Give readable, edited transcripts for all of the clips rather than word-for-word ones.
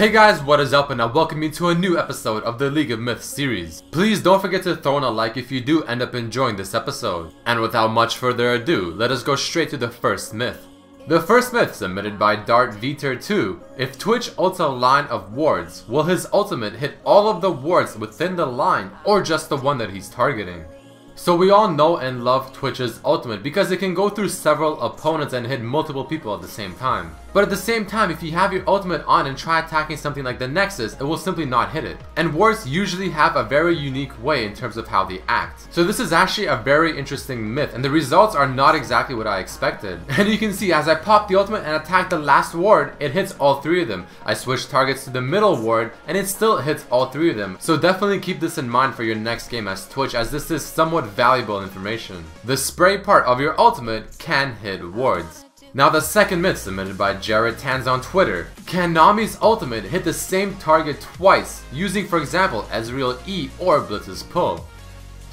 Hey guys, what is up, and I welcome you to a new episode of the League of Myths series. Please don't forget to throw in a like if you do end up enjoying this episode. And without much further ado, let us go straight to the first myth. The first myth, submitted by Dart Vter 2. If Twitch ults a line of wards, will his ultimate hit all of the wards within the line or just the one that he's targeting? So we all know and love Twitch's ultimate because it can go through several opponents and hit multiple people at the same time. But at the same time, if you have your ultimate on and try attacking something like the Nexus, it will simply not hit it. And wards usually have a very unique way in terms of how they act. So this is actually a very interesting myth, and the results are not exactly what I expected. And you can see as I pop the ultimate and attack the last ward, it hits all three of them. I switch targets to the middle ward and it still hits all three of them. So definitely keep this in mind for your next game as Twitch, as this is somewhat valuable information. The spray part of your ultimate can hit wards. Now the second myth, submitted by Jared Tanz on Twitter. Can Nami's ultimate hit the same target twice, using for example Ezreal E or Blitz's pull?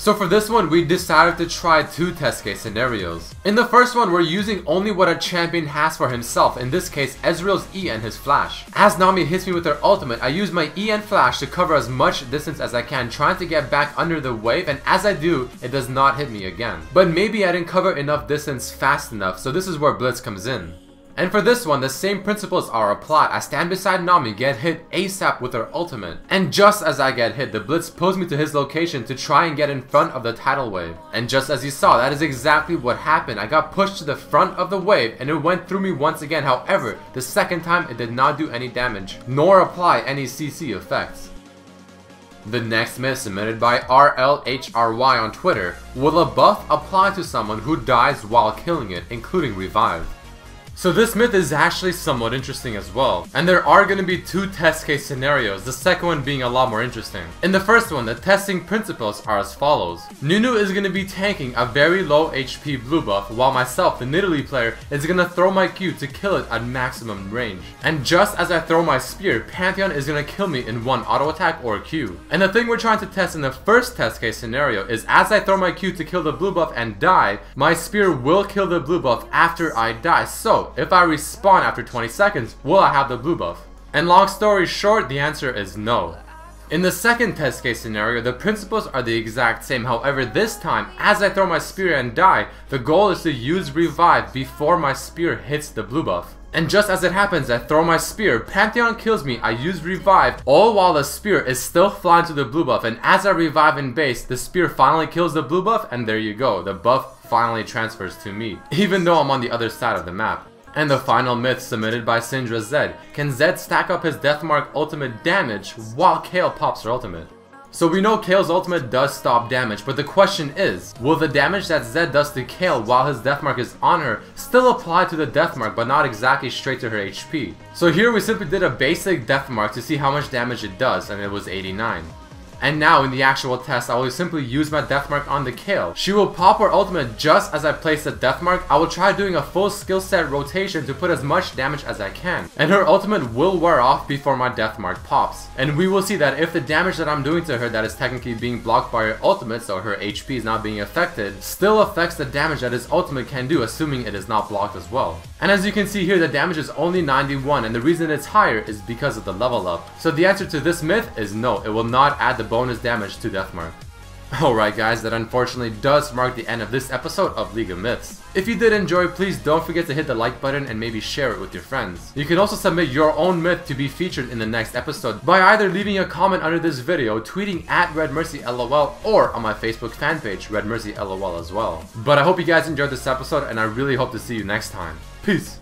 So for this one, we decided to try two test case scenarios. In the first one, we're using only what a champion has for himself, in this case Ezreal's E and his flash. As Nami hits me with her ultimate, I use my E and flash to cover as much distance as I can, trying to get back under the wave, and as I do, it does not hit me again. But maybe I didn't cover enough distance fast enough, so this is where Blitz comes in. And for this one, the same principles are applied. I stand beside Nami, get hit ASAP with her ultimate. And just as I get hit, the Blitz pulls me to his location to try and get in front of the tidal wave. And just as you saw, that is exactly what happened. I got pushed to the front of the wave and it went through me once again. However, the second time it did not do any damage, nor apply any CC effects. The next myth, submitted by RLHRY on Twitter. Will a buff apply to someone who dies while killing it, including revive? So this myth is actually somewhat interesting as well, and there are going to be two test case scenarios, the second one being a lot more interesting. In the first one, the testing principles are as follows. Nunu is going to be tanking a very low HP blue buff, while myself, the Nidalee player, is going to throw my Q to kill it at maximum range. And just as I throw my spear, Pantheon is going to kill me in one auto attack or Q. And the thing we're trying to test in the first test case scenario is as I throw my Q to kill the blue buff and die, my spear will kill the blue buff after I die. So if I respawn after 20 seconds, will I have the blue buff? And long story short, the answer is no. In the second test case scenario, the principles are the exact same. However, this time, as I throw my spear and die, the goal is to use revive before my spear hits the blue buff. And just as it happens, I throw my spear, Pantheon kills me, I use revive, all while the spear is still flying to the blue buff, and as I revive in base, the spear finally kills the blue buff, and there you go, the buff finally transfers to me, even though I'm on the other side of the map. And the final myth, submitted by Syndra Zed. Can Zed stack up his Deathmark ultimate damage while Kayle pops her ultimate? So we know Kayle's ultimate does stop damage, but the question is, will the damage that Zed does to Kayle while his Deathmark is on her still apply to the Deathmark but not exactly straight to her HP? So here we simply did a basic Deathmark to see how much damage it does, and it was 89. And now in the actual test, I will simply use my Deathmark on the Kayle. She will pop her ultimate just as I place the Deathmark. I will try doing a full skill set rotation to put as much damage as I can. And her ultimate will wear off before my Deathmark pops. And we will see that if the damage that I'm doing to her that is technically being blocked by her ultimate, so her HP is not being affected, still affects the damage that his ultimate can do, assuming it is not blocked as well. And as you can see here, the damage is only 91, and the reason it's higher is because of the level up. So the answer to this myth is no, it will not add the bonus damage to Deathmark. Alright guys, that unfortunately does mark the end of this episode of League of Myths. If you did enjoy, please don't forget to hit the like button and maybe share it with your friends. You can also submit your own myth to be featured in the next episode by either leaving a comment under this video, tweeting at RedMercyLOL, or on my Facebook fan page, RedMercyLOL as well. But I hope you guys enjoyed this episode, and I really hope to see you next time. Peace!